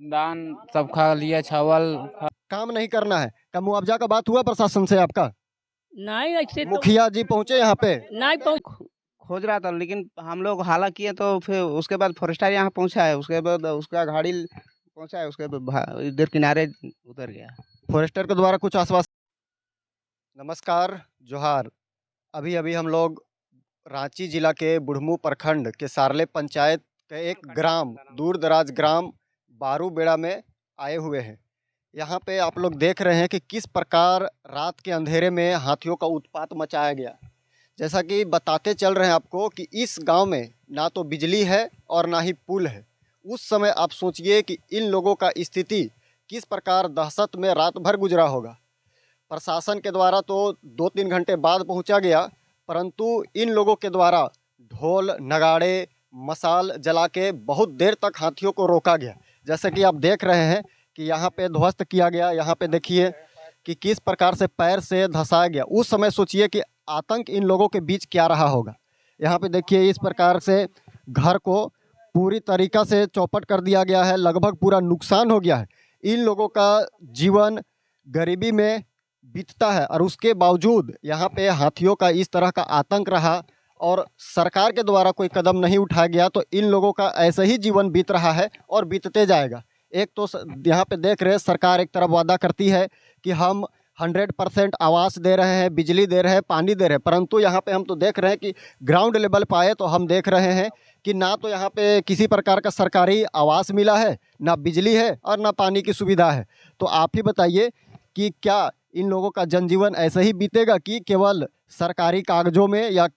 धान सब खा लिया, चावल काम नहीं करना है का मुआवजा का बात हुआ प्रशासन से आपका? नहीं ऐसे तो मुखिया जी पहुंचे यहाँ पे? नहीं पहुंच। खोज रहा था, लेकिन हम लोग हाला किए तो फिर उसके बाद फॉरेस्टर यहाँ पहुंचा है, उसके बाद उसका गाड़ी पहुंचा है, उसके बाद इधर किनारे उतर गया। फॉरेस्टर के द्वारा कुछ आश्वासन। नमस्कार, जोहार। अभी अभी हम लोग रांची जिला के बुढ़मू प्रखंड के सारले पंचायत के एक ग्राम, दूर दराज ग्राम बारूबेड़ा में आए हुए हैं। यहाँ पे आप लोग देख रहे हैं कि किस प्रकार रात के अंधेरे में हाथियों का उत्पात मचाया गया। जैसा कि बताते चल रहे हैं आपको कि इस गांव में ना तो बिजली है और ना ही पुल है। उस समय आप सोचिए कि इन लोगों का स्थिति किस प्रकार दहशत में रात भर गुजरा होगा। प्रशासन के द्वारा तो 2-3 घंटे बाद पहुंचा गया, परंतु इन लोगों के द्वारा ढोल नगाड़े मसाल जला के बहुत देर तक हाथियों को रोका गया। जैसे कि आप देख रहे हैं कि यहाँ पे ध्वस्त किया गया। यहाँ पे देखिए कि किस प्रकार से पैर से धंसाया गया। उस समय सोचिए कि आतंक इन लोगों के बीच क्या रहा होगा। यहाँ पे देखिए इस प्रकार से घर को पूरी तरीक़ा से चौपट कर दिया गया है, लगभग पूरा नुकसान हो गया है। इन लोगों का जीवन गरीबी में बीतता है और उसके बावजूद यहाँ पे हाथियों का इस तरह का आतंक रहा और सरकार के द्वारा कोई कदम नहीं उठाया गया, तो इन लोगों का ऐसे ही जीवन बीत रहा है और बीतते जाएगा। एक तो यहाँ पे देख रहे हैं सरकार एक तरफ वादा करती है कि हम 100% आवास दे रहे हैं, बिजली दे रहे हैं, पानी दे रहे हैं, परंतु यहाँ पे हम तो देख रहे हैं कि ग्राउंड लेवल पर आए तो हम देख रहे हैं कि ना तो यहाँ पे किसी प्रकार का सरकारी आवास मिला है, ना बिजली है और ना पानी की सुविधा है। तो आप ही बताइए कि क्या इन लोगों का जनजीवन ऐसे ही बीतेगा कि केवल सरकारी कागजों में या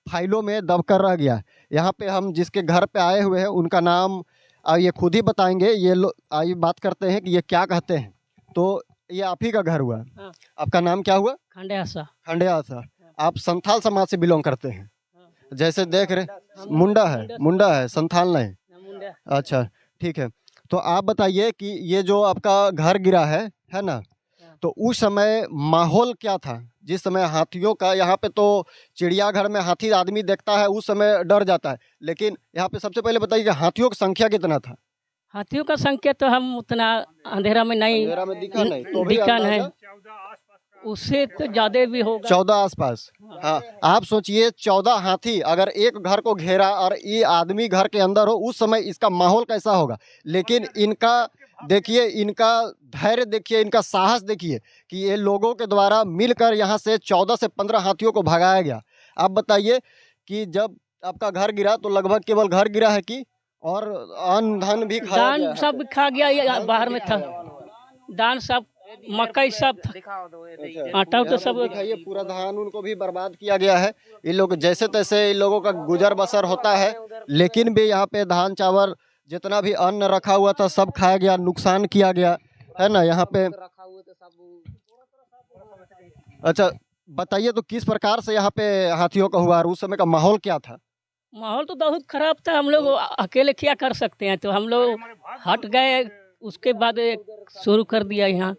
फाइलों में दबकर रह गया? यहाँ पे हम जिसके घर पे आए हुए हैं उनका नाम ये खुद ही बताएंगे। ये लोग आइए बात करते हैं कि ये क्या कहते हैं। तो ये आप ही का घर हुआ? हाँ। आपका नाम क्या हुआ? खंडेसा। खंडेसा। आप संथाल समाज से बिलोंग करते हैं? जैसे देख रहे मुंडा है, संथाल नहीं। अच्छा ठीक है। तो आप बताइए कि ये जो आपका घर गिरा है ना, तो उस समय माहौल क्या था जिस समय हाथियों का? यहाँ पे तो चिड़ियाघर में हाथी आदमी देखता है उस समय डर जाता है, लेकिन यहाँ पे सबसे पहले बताइए कि हाथियों की संख्या कितना था? हाथियों का संख्या तो हम उतना अंधेरा में नहीं अंधेरा में दिखा नहीं, तो भी दिखा नहीं, अंदाजा उससे तो ज्यादा भी होगा। 14 आसपास। हाँ, आप सोचिए 14 हाथी अगर एक घर को घेरा और ये आदमी घर के अंदर हो, उस समय इसका माहौल कैसा होगा। लेकिन इनका देखिए, इनका धैर्य देखिए, इनका साहस देखिए कि ये लोगों के द्वारा मिलकर यहाँ से 14 से 15 हाथियों को भगाया गया। आप बताइए कि जब आपका घर गिरा तो लगभग केवल घर गिरा है कि और अन्न धन भी खाया गया? दान सब खा गया, ये बाहर में था दान सब, मकई सब था, आटा तो सब दिखाइए, पूरा धान उनको भी बर्बाद किया गया है। इन लोग जैसे तैसे इन लोगों का गुजर बसर होता है, लेकिन भी यहाँ पे धान चावल जितना भी अन्न रखा हुआ था सब खाया गया, नुकसान किया गया है ना यहाँ पे। अच्छा बताइए तो किस प्रकार से यहाँ पे हाथियों का हुआ और उस समय का माहौल क्या था? माहौल तो बहुत खराब था। हम लोग अकेले क्या कर सकते हैं, तो हम लोग हट गए, उसके बाद शुरू कर दिया यहाँ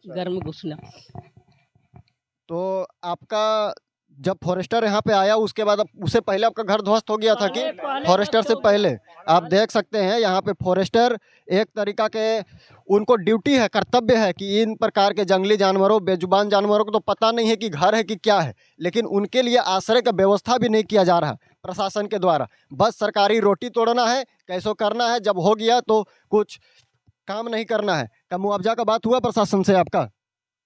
घर में घुसना। तो आपका जब फॉरेस्टर यहाँ पे आया उसके बाद उससे पहले आपका घर ध्वस्त हो गया था कि फॉरेस्टर से पहले? आप देख सकते हैं यहाँ पे फॉरेस्टर एक तरीका के उनको ड्यूटी है, कर्तव्य है कि इन प्रकार के जंगली जानवरों, बेजुबान जानवरों को तो पता नहीं है कि घर है कि क्या है, लेकिन उनके लिए आश्रय का व्यवस्था भी नहीं किया जा रहा प्रशासन के द्वारा। बस सरकारी रोटी तोड़ना है, कैसो करना है, जब हो गया तो कुछ काम नहीं करना है। का मुआवजा का बात हुआ प्रशासन से आपका?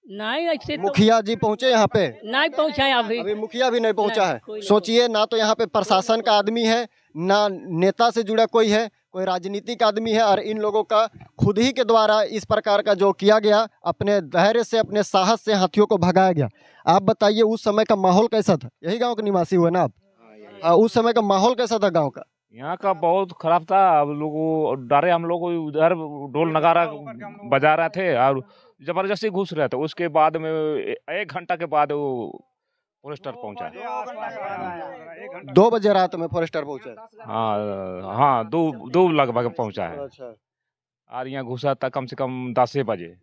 नहीं ऐसे तो मुखिया जी पहुंचे यहाँ पे? नहीं पहुँचाए अभी मुखिया भी नहीं पहुंचा है। कोई नहीं। सोचिए, ना तो यहाँ पे प्रशासन का आदमी है, ना नेता से जुड़ा कोई है, कोई राजनीतिक आदमी है, और इन लोगों का खुद ही के द्वारा इस प्रकार का जो किया गया, अपने धैर्य से, अपने साहस से हाथियों को भगाया गया। आप बताइए उस समय का माहौल कैसा था? यही गाँव के निवासी हुए ना आप? उस समय का माहौल कैसा था गाँव का? यहाँ का बहुत खराब था। अब लोग डरे, हम लोग उधर ढोल नगारा बजा रहे थे और जबरदस्ती घुस रहे थे। उसके बाद में 1 घंटा के बाद वो फॉरेस्टर पहुंचा। 2 बजे रात में फॉरेस्टर पहुंचा? हाँ, दो लगभग पहुंचा है। अच्छा। और यहाँ घुसा था कम से कम 10 बजे।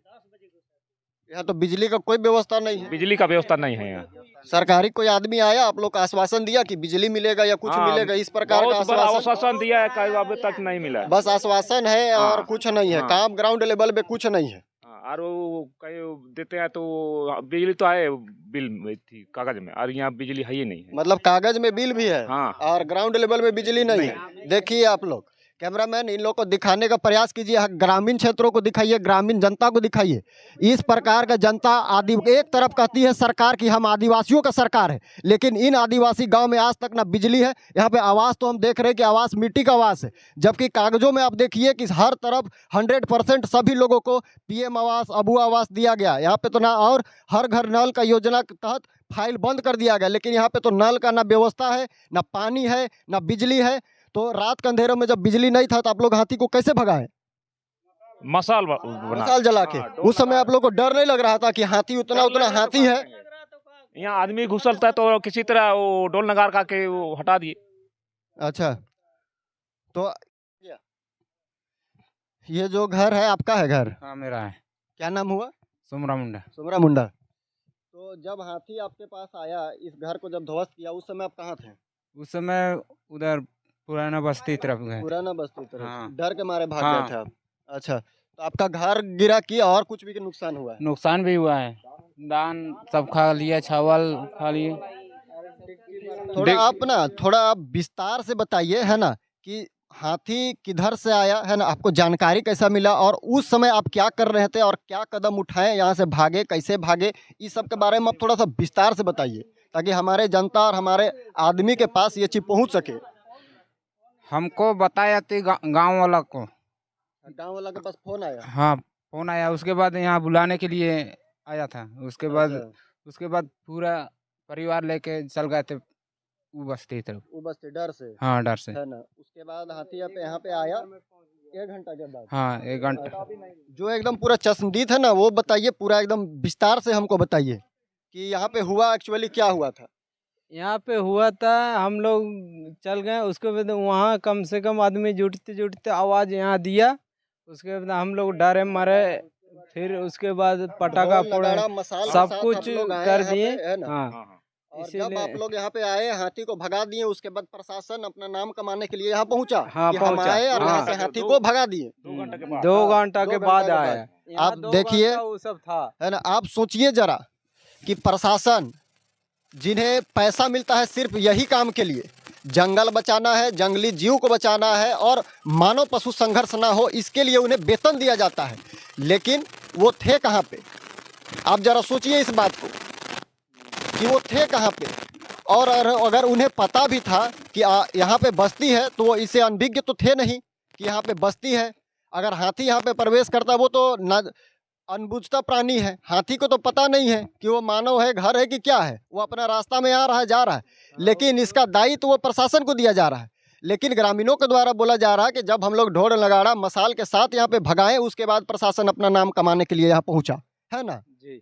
यहाँ तो बिजली का कोई व्यवस्था नहीं है। बिजली का व्यवस्था नहीं है यहाँ। सरकारी कोई आदमी आया आप लोग का आश्वासन दिया कि बिजली मिलेगा या कुछ हाँ, मिलेगा, इस प्रकार का बहुत बड़ा आश्वासन? आश्वासन दिया है, कई अभी तक नहीं मिला है। बस आश्वासन है और हाँ, कुछ नहीं है, हाँ। काम ग्राउंड लेवल पे कुछ नहीं है। हाँ, और वो कहीं देते हैं तो बिजली तो आए बिल में थी कागज में, और यहाँ बिजली है ही नहीं है। मतलब कागज में बिल भी है हाँ। और ग्राउंड लेवल में बिजली नहीं है। देखिए आप लोग, कैमरामैन इन लोग को दिखाने का प्रयास कीजिए, ग्रामीण क्षेत्रों को दिखाइए, ग्रामीण जनता को दिखाइए। इस प्रकार का जनता एक तरफ कहती है सरकार की हम आदिवासियों का सरकार है, लेकिन इन आदिवासी गांव में आज तक ना बिजली है। यहाँ पे आवास तो हम देख रहे हैं कि आवास मिट्टी का आवास है, जबकि कागजों में आप देखिए कि हर तरफ 100% सभी लोगों को पीएम आवास, अबू आवास दिया गया। यहाँ पे तो ना, और हर घर नल का योजना के तहत फाइल बंद कर दिया गया, लेकिन यहाँ पे तो नल का ना व्यवस्था है, ना पानी है, ना बिजली है। तो रात के अंधेरों में जब बिजली नहीं था तो आप लोग हाथी को कैसे भगाए? मसाल बना, मसाल जला के। हाँ, उस समय आप लोग को डर नहीं लग रहा था कि हाथी उतना हाथी है? यहाँ आदमी घुसलता है तो किसी तरह वो डोल नगार का के वो हटा दिए। अच्छा, तो ये जो घर है आपका है घर? हाँ मेरा है। क्या नाम हुआ? सुमरा मुंडा। सुमरा मुंडा। तो जब हाथी आपके पास आया, इस घर को जब ध्वस्त किया, उस समय आप कहाँ थे? उस समय उधर पुराना बस्ती तरफ गए। पुराना बस्ती तरफ। हाँ। डर के मारे भाग हाँ। गए थे आप? अच्छा, तो आपका घर गिरा कि और कुछ भी नुकसान हुआ है? नुकसान भी हुआ है, धान सब खा लिया, चावल खा लिए। थोड़ा आप विस्तार से बताइए, है ना, कि हाथी किधर से आया, है ना, आपको जानकारी कैसा मिला और उस समय आप क्या कर रहे थे और क्या कदम उठाए, यहाँ से भागे, कैसे भागे, इस सब के बारे में आप थोड़ा सा विस्तार से बताइए, ताकि हमारे जनता और हमारे आदमी के पास ये चीज पहुँच सके। हमको बताया थी गांव वाला को। गाँव वाला के पास फोन आया? हाँ फोन आया, उसके बाद यहाँ बुलाने के लिए आया था। उसके बाद पूरा परिवार लेके चल गए थे वो बस्ती तरफ। वो बस्ती डर से? हाँ डर से, है ना। उसके बाद हाथी यहाँ पे आया 1 घंटा के बाद? हाँ 1 घंटा। जो एकदम पूरा चश्मदीद है ना, वो बताइए, पूरा एकदम विस्तार से हमको बताइए कि यहाँ पे हुआ एक्चुअली क्या हुआ था। यहाँ पे हुआ था, हम लोग चल गए, उसके बाद वहाँ कम से कम आदमी जुटते जुटते आवाज़ यहाँ दिया। उसके बाद हम लोग डरे मारे, फिर उसके बाद पटाखा फोड़े, सब कुछ कर दिए। हाँ, और जब आप लोग यहाँ पे आए, हाथी को भगा दिए, उसके बाद प्रशासन अपना नाम कमाने के लिए यहाँ पहुँचा। हाँ कि हम पहुँचा। आए और यहाँ से हाँ, हाथी को भगा दिए। 2 घंटे के बाद। 2 घंटा के बाद बाद। आया। आप देखिए, वो सब था। है ना, आप सोचिए जरा कि प्रशासन, जिन्हें पैसा मिलता है सिर्फ यही काम के लिए, जंगल बचाना है, जंगली जीव को बचाना है और मानव पशु संघर्ष ना हो, इसके लिए उन्हें वेतन दिया जाता है, लेकिन वो थे कहाँ पे? आप जरा सोचिए इस बात को कि वो थे कहाँ पे। और अगर उन्हें पता भी था कि यहाँ पे बस्ती है, तो वो इसे अनभिज्ञ तो थे नहीं कि यहाँ पे बस्ती है। अगर हाथी यहाँ पे प्रवेश करता, वो तो अनबुझता प्राणी है, हाथी को तो पता नहीं है कि वो मानव है, घर है कि क्या है। वो अपना रास्ता में आ रहा है, जा रहा है, लेकिन इसका दायित्व वो प्रशासन को दिया जा रहा है। लेकिन ग्रामीणों के द्वारा बोला जा रहा है कि जब हम लोग ढोल नगाड़ा मसाल के साथ यहाँ पे भगाए, उसके बाद प्रशासन अपना नाम कमाने के लिए यहाँ पहुँचा, है ना जी।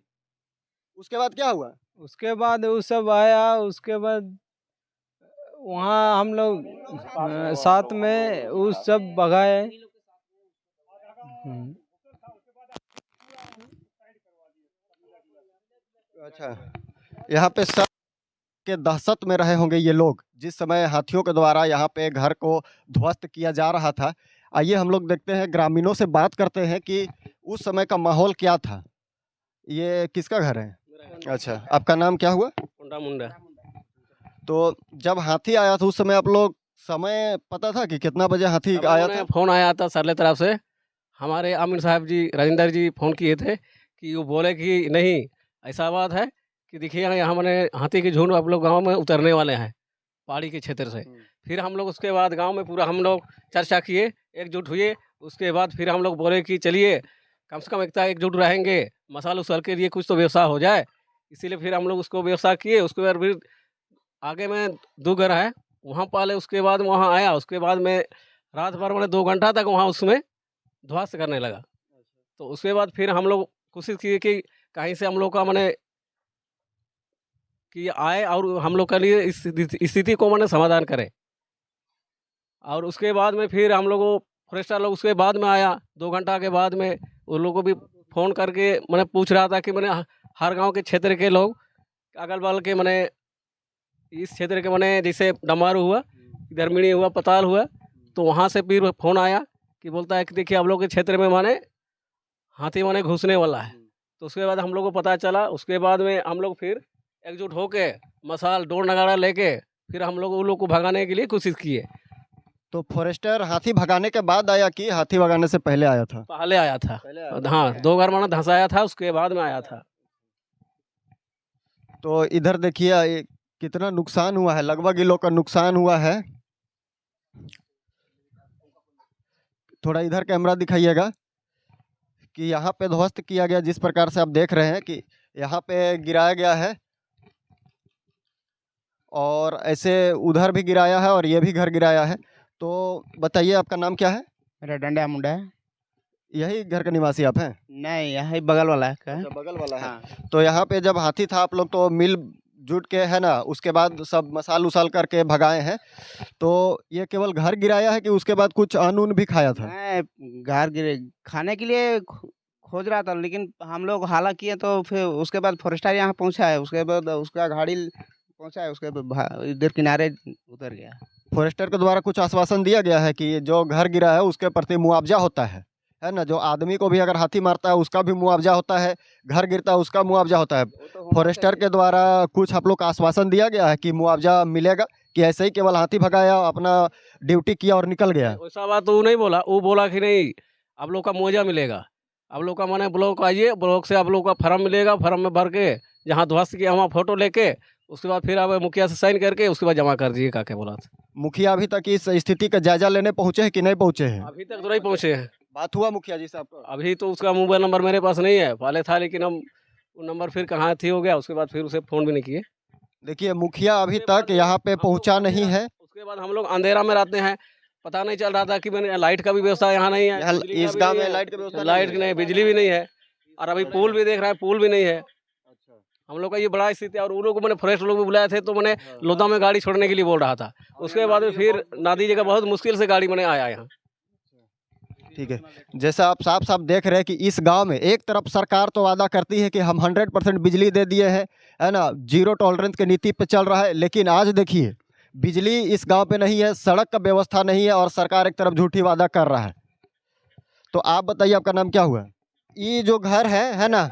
उसके बाद क्या हुआ? उसके बाद वो सब आया, उसके बाद वहाँ हम लोग साथ में वो सब भगाए। अच्छा, यहाँ पे सब के दहशत में रहे होंगे ये लोग, जिस समय हाथियों के द्वारा यहाँ पे घर को ध्वस्त किया जा रहा था। आइए हम लोग देखते हैं, ग्रामीणों से बात करते हैं कि उस समय का माहौल क्या था। ये किसका घर है? अच्छा, आपका नाम क्या हुआ? मुंडा मुंडा। तो जब हाथी आया था, उस समय आप लोग समय पता था कि कितना बजे हाथी आया था? फोन आया था सरले तरफ से, हमारे आमिर साहब जी, राजेंद्र जी फोन किए थे कि वो बोले कि नहीं, ऐसा बात है कि देखिए यहाँ मैंने हाथी के झुंड आप लोग गांव में उतरने वाले हैं पहाड़ी के क्षेत्र से। फिर हम लोग उसके बाद गांव में पूरा हम लोग चर्चा किए, एकजुट हुए। उसके बाद फिर हम लोग बोले कि चलिए कम से कम एकजुट रहेंगे, मसाल उसाल के लिए कुछ तो व्यवसाय हो जाए। इसीलिए फिर हम लोग उसको व्यवसाय किए। उसके बाद फिर आगे में 2 घर है, वहाँ पाले। उसके बाद वहाँ आया, उसके बाद में रात भर मैंने 2 घंटा तक वहाँ उसमें ध्वस्त करने लगा। तो उसके बाद फिर हम लोग कोशिश किए कि कहीं से हम लोग का मैंने कि आए और हम लोग के लिए इस स्थिति को मैंने समाधान करें। और उसके बाद में फिर हम लोगों फॉरेस्टर लोग उसके बाद में आया, 2 घंटा के बाद में उन लोगों को भी फ़ोन करके मैंने पूछ रहा था कि मैंने हर गांव के क्षेत्र के लोग अगल बगल के मैंने इस क्षेत्र के मैंने जैसे डमारू हुआ, इधर मिणी हुआ, पताल हुआ, तो वहाँ से फिर फ़ोन आया कि बोलता है कि देखिए आप लोग के क्षेत्र में माने हाथी माने घुसने वाला है। तो उसके बाद हम लोग को पता चला। उसके बाद में हम लोग फिर एकजुट होके मसाल ढोल नगाड़ा लेके फिर हम लोग उन लोग को भगाने के लिए कोशिश किए। तो फॉरेस्टर हाथी भगाने के बाद आया कि हाथी भगाने से पहले आया था? पहले आया था। पहले आया था। हाँ, 2 बार माना धंसाया था, उसके बाद में आया था। तो इधर देखिए कितना नुकसान हुआ है, लगभग इन लोग का नुकसान हुआ है। थोड़ा इधर कैमरा दिखाइएगा कि यहाँ पे ध्वस्त किया गया, जिस प्रकार से आप देख रहे हैं कि यहाँ पे गिराया गया है और ऐसे उधर भी गिराया है और ये भी घर गिराया है। तो बताइए आपका नाम क्या है? मेरा डंडा मुंडा है। यही घर का निवासी आप हैं? नहीं, यहाँ ही बगल वाला है का है। अच्छा, बगल वाला है। हाँ। तो यहाँ पे जब हाथी था आप लोग तो मिल जुट के है ना, उसके बाद सब मसाल उसाल करके भगाए हैं। तो ये केवल घर गिराया है कि उसके बाद कुछ अन्न उन्न भी खाया था? मैं घर गिरे खाने के लिए खोज रहा था, लेकिन हम लोग हाला किए तो फिर उसके बाद फॉरेस्टर यहाँ पहुँचा है, उसके बाद उसका गाड़ी पहुँचा है, उसके बाद इधर किनारे उतर गया। फॉरेस्टर के द्वारा कुछ आश्वासन दिया गया है कि जो घर गिरा है उसके प्रति मुआवजा होता है ना? जो आदमी को भी अगर हाथी मारता है उसका भी मुआवजा होता है, घर गिरता है उसका मुआवजा होता है। फॉरेस्टर के द्वारा कुछ आप लोग का आश्वासन दिया गया है कि मुआवजा मिलेगा, कि ऐसे ही केवल हाथी भगाया, अपना ड्यूटी किया और निकल गया? वैसा बात तो नहीं बोला। वो बोला कि नहीं आप लोग का मुआवजा मिलेगा, आप लोग का माने ब्लॉक आइए, ब्लॉक से आप लोग का फॉर्म मिलेगा, फॉर्म में भर के जहाँ ध्वस्त किया वहाँ फ़ोटो लेके उसके बाद फिर आप मुखिया से साइन करके उसके बाद जमा कर दीजिए। क्या बोला था? मुखिया अभी तक इस स्थिति का जायजा लेने पहुंचे हैं कि नहीं पहुंचे हैं? अभी तक तो नहीं पहुँचे हैं। बात हुआ मुखिया जी से आपका? अभी तो उसका मोबाइल नंबर मेरे पास नहीं है, पहले था, लेकिन हम वो नंबर फिर कहाँ थी हो गया, उसके बाद फिर उसे फ़ोन भी नहीं किए। देखिए मुखिया अभी तक यहाँ पे पहुंचा नहीं है। उसके बाद हम लोग अंधेरा में रहते हैं, पता नहीं चल रहा था कि मैंने लाइट का भी व्यवस्था यहाँ नहीं है। यहाँ बिजली का इस भी गांव नहीं में है। लाइट की व्यवस्था लाइट नहीं है? नहीं, बिजली भी नहीं है। और अभी पुल भी देख रहा है, पुल भी नहीं है। हम लोग का ये बड़ा स्थिति है। और उन लोग को मैंने फॉरेस्ट लोग भी बुलाए थे, तो मैंने लोधा में गाड़ी छोड़ने के लिए बोल रहा था। उसके बाद में फिर नादी जगह बहुत मुश्किल से गाड़ी मैंने आया यहाँ। ठीक है, जैसा आप साफ साफ देख रहे हैं कि इस गांव में एक तरफ सरकार तो वादा करती है कि हम 100% बिजली दे दिए हैं, है ना, जीरो टॉलरेंस की नीति पे चल रहा है, लेकिन आज देखिए बिजली इस गांव पे नहीं है, सड़क का व्यवस्था नहीं है और सरकार एक तरफ झूठी वादा कर रहा है। तो आप बताइए आपका नाम क्या हुआ? ये जो घर है ना,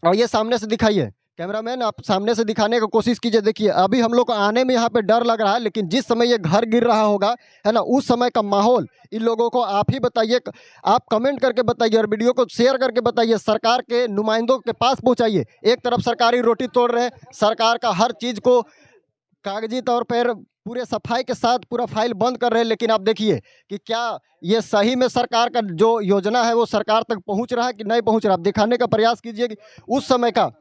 और ये सामने से दिखाइए, कैमरामैन आप सामने से दिखाने की कोशिश कीजिए। देखिए अभी हम लोग को आने में यहाँ पे डर लग रहा है, लेकिन जिस समय ये घर गिर रहा होगा, है ना, उस समय का माहौल इन लोगों को आप ही बताइए, आप कमेंट करके बताइए और वीडियो को शेयर करके बताइए, सरकार के नुमाइंदों के पास पहुँचाइए। एक तरफ सरकारी रोटी तोड़ रहे हैं, सरकार का हर चीज़ को कागजी तौर पर पूरे सफाई के साथ पूरा फाइल बंद कर रहे हैं, लेकिन आप देखिए कि क्या ये सही में सरकार का जो योजना है वो सरकार तक पहुंच रहा है कि नहीं पहुंच रहा। आप दिखाने का प्रयास कीजिए कि उस समय का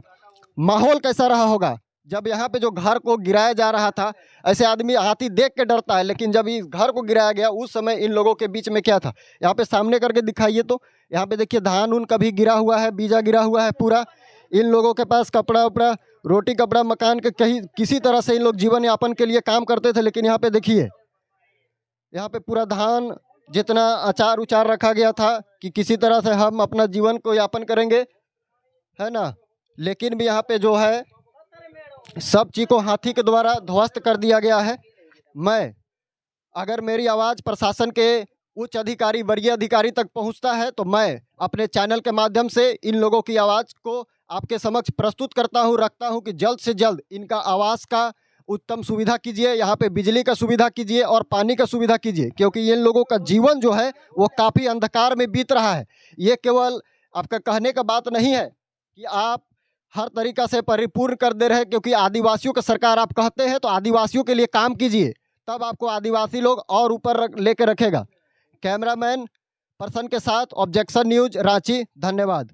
माहौल कैसा रहा होगा जब यहाँ पे जो घर को गिराया जा रहा था। ऐसे आदमी हाथी देख के डरता है, लेकिन जब इस घर को गिराया गया उस समय इन लोगों के बीच में क्या था, यहाँ पे सामने करके दिखाइए। तो यहाँ पे देखिए धान उन का भी गिरा हुआ है, बीजा गिरा हुआ है पूरा। इन लोगों के पास कपड़ा उपड़ा, रोटी कपड़ा, मकान के कहीं किसी तरह से इन लोग जीवन यापन के लिए काम करते थे, लेकिन यहाँ पे देखिए यहाँ पे पूरा धान जितना अचार उचार रखा गया था कि किसी तरह से हम अपना जीवन को यापन करेंगे, है ना, लेकिन भी यहाँ पे जो है सब चीज़ को हाथी के द्वारा ध्वस्त कर दिया गया है। मैं अगर मेरी आवाज़ प्रशासन के उच्च अधिकारी, वरीय अधिकारी तक पहुँचता है तो मैं अपने चैनल के माध्यम से इन लोगों की आवाज़ को आपके समक्ष प्रस्तुत करता हूँ, रखता हूँ कि जल्द से जल्द इनका आवास का उत्तम सुविधा कीजिए, यहाँ पे बिजली का सुविधा कीजिए और पानी का सुविधा कीजिए, क्योंकि इन लोगों का जीवन जो है वो काफ़ी अंधकार में बीत रहा है। ये केवल आपका कहने का बात नहीं है कि आप हर तरीक़ा से परिपूर्ण कर दे रहे हैं, क्योंकि आदिवासियों का सरकार आप कहते हैं तो आदिवासियों के लिए काम कीजिए, तब आपको आदिवासी लोग और ऊपर लेके रखेगा। कैमरामैन पर्सन के साथ ऑब्जेक्शन न्यूज रांची, धन्यवाद।